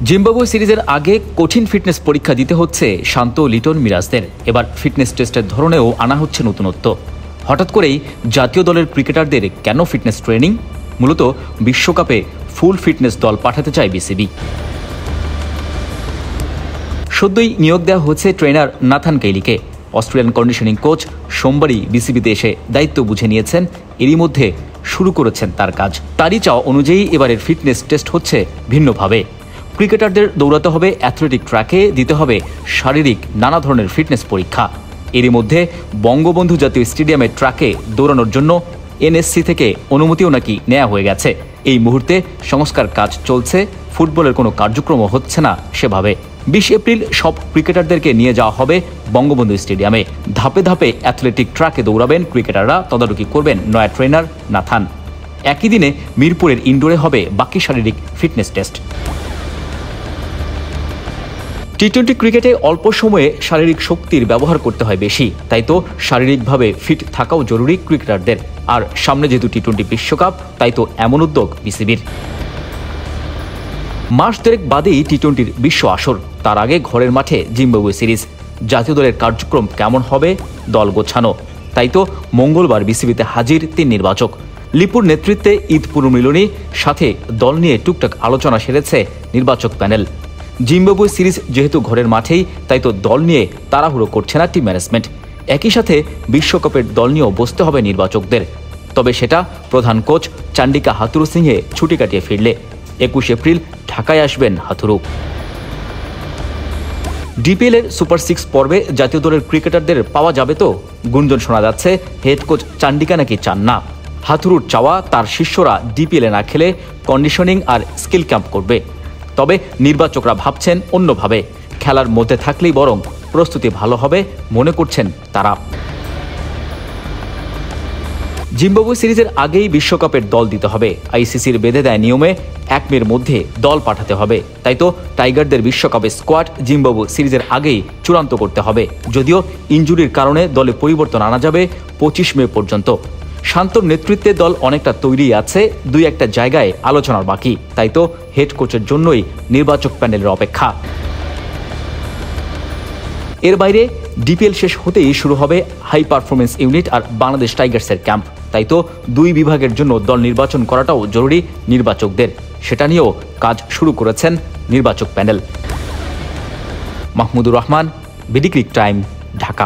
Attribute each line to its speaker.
Speaker 1: Zimbabwe সিরিজের আগে কঠিন ফিটনেস পরীক্ষা দিতে হচ্ছে শান্ত লিটন মিরাজদের। এবার ফিটনেস টেস্টের ধরনেও আনা হচ্ছে নতুনত্ব। হঠাৎ করেই জাতীয় দলের ক্রিকেটারদের কেন ফিটনেস ট্রেনিং? মূলত বিশ্বকাপে ফুল ফিটনেস দল পাঠাতে চায় বিসিবি। সদ্যই নিয়োগ দেওয়া হয়েছে ট্রেনার নাথান কেইলিকে। অস্ট্রেলিয়ান কন্ডিশনিং কোচ সোমবারই বিসিবিতে এসে দায়িত্ব বুঝে নিয়েছেন। এরই মধ্যে শুরু করেছেন তার কাজ। তারই চাওয়া অনুযায়ী এবারের ফিটনেস টেস্ট হচ্ছে ভিন্নভাবে। ক্রিকেটারদের দৌড়াতে হবে অ্যাথলেটিক ট্র্যাকে, দিতে হবে শারীরিক নানা ধরনের ফিটনেস পরীক্ষা। এরই মধ্যে বঙ্গবন্ধু জাতীয় স্টেডিয়ামের ট্র্যাকে দৌড়ানোর জন্য এনএসসি থেকে অনুমতিও নাকি নেওয়া হয়ে গেছে। এই মুহূর্তে সংস্কার কাজ চলছে, ফুটবলের কোনো কার্যক্রমও হচ্ছে না সেভাবে। 20 এপ্রিল সব ক্রিকেটারদেরকে নিয়ে যাওয়া হবে বঙ্গবন্ধু স্টেডিয়ামে। ধাপে ধাপে অ্যাথলেটিক ট্র্যাকে দৌড়াবেন ক্রিকেটাররা, তদারকি করবেন নয়া ট্রেনার নাথান। একই দিনে মিরপুরের ইনডোরে হবে বাকি শারীরিক ফিটনেস টেস্ট। টি-20 ক্রিকেটে অল্প সময়ে শারীরিক শক্তির ব্যবহার করতে হয় বেশি, তাই তো শারীরিকভাবে ফিট থাকাও জরুরি ক্রিকেটারদের। আর সামনে যেহেতু টি-20 বিশ্বকাপ, তাই তো এমন উদ্যোগ বিসিবির। মাস দেড়েক বাদেই টি-20 বিশ্ব আসর, তার আগে ঘরের মাঠে জিম্বাবুয়ে সিরিজ। জাতীয় দলের কার্যক্রম কেমন হবে, দল গোছানো। তাই তো মঙ্গলবার বিসিবিতে হাজির 3 নির্বাচক। লিপুর নেতৃত্বে ঈদ পুনর্মিলনী, সাথে দল নিয়ে টুকটাক আলোচনা সেরেছে নির্বাচক প্যানেল। জিম্বাবুয়ে সিরিজ যেহেতু ঘরের মাঠেই, তাই তো দল নিয়ে তাড়াহুড়ো করছে না টিম ম্যানেজমেন্ট। একই সাথে বিশ্বকাপের দল নিয়েও বসতে হবে নির্বাচকদের। তবে সেটা প্রধান কোচ চান্ডিকা হাথুরু সিংহে ছুটি কাটিয়ে ফিরলে। 21 এপ্রিল ঢাকায় আসবেন হাথুরু। ডিপিএলের সুপার 6 পর্বে জাতীয় দলের ক্রিকেটারদের পাওয়া যাবে তো? গুঞ্জন শোনা যাচ্ছে হেড কোচ চান্ডিকা নাকি চান না। হাথুরুর চাওয়া তার শিষ্যরা ডিপিএলে না খেলে কন্ডিশনিং আর স্কিল ক্যাম্প করবে। তবে নির্বাচকরা ভাবছেন অন্যভাবে, খেলার মধ্যে থাকলেই বরং প্রস্তুতি ভালো হবে মনে করছেন তারা। জিম্বাবুয়ে সিরিজের আগেই বিশ্বকাপের দল দিতে হবে। আইসিসির বেঁধে দেয় নিয়মে 1 মের মধ্যে দল পাঠাতে হবে। তাই তো টাইগারদের বিশ্বকাপের স্কোয়াড জিম্বাবুয়ে সিরিজের আগেই চূড়ান্ত করতে হবে। যদিও ইনজুরির কারণে দলে পরিবর্তন আনা যাবে 25 মে পর্যন্ত। শান্তর নেতৃত্বে দল অনেকটা তৈরি আছে, 2-1টা জায়গায় আলোচনার বাকি। তাই তো হেড কোচের জন্যই নির্বাচক প্যানেলের অপেক্ষা। এর বাইরে ডিপিএল শেষ হতেই শুরু হবে হাই পারফরমেন্স ইউনিট আর বাংলাদেশ টাইগার্সের ক্যাম্প। তাই তো 2 বিভাগের জন্য দল নির্বাচন করাটাও জরুরি নির্বাচকদের। সেটা নিয়েও কাজ শুরু করেছেন নির্বাচক প্যানেল। Mahmudur Rahman, BD cric time, Dhaka.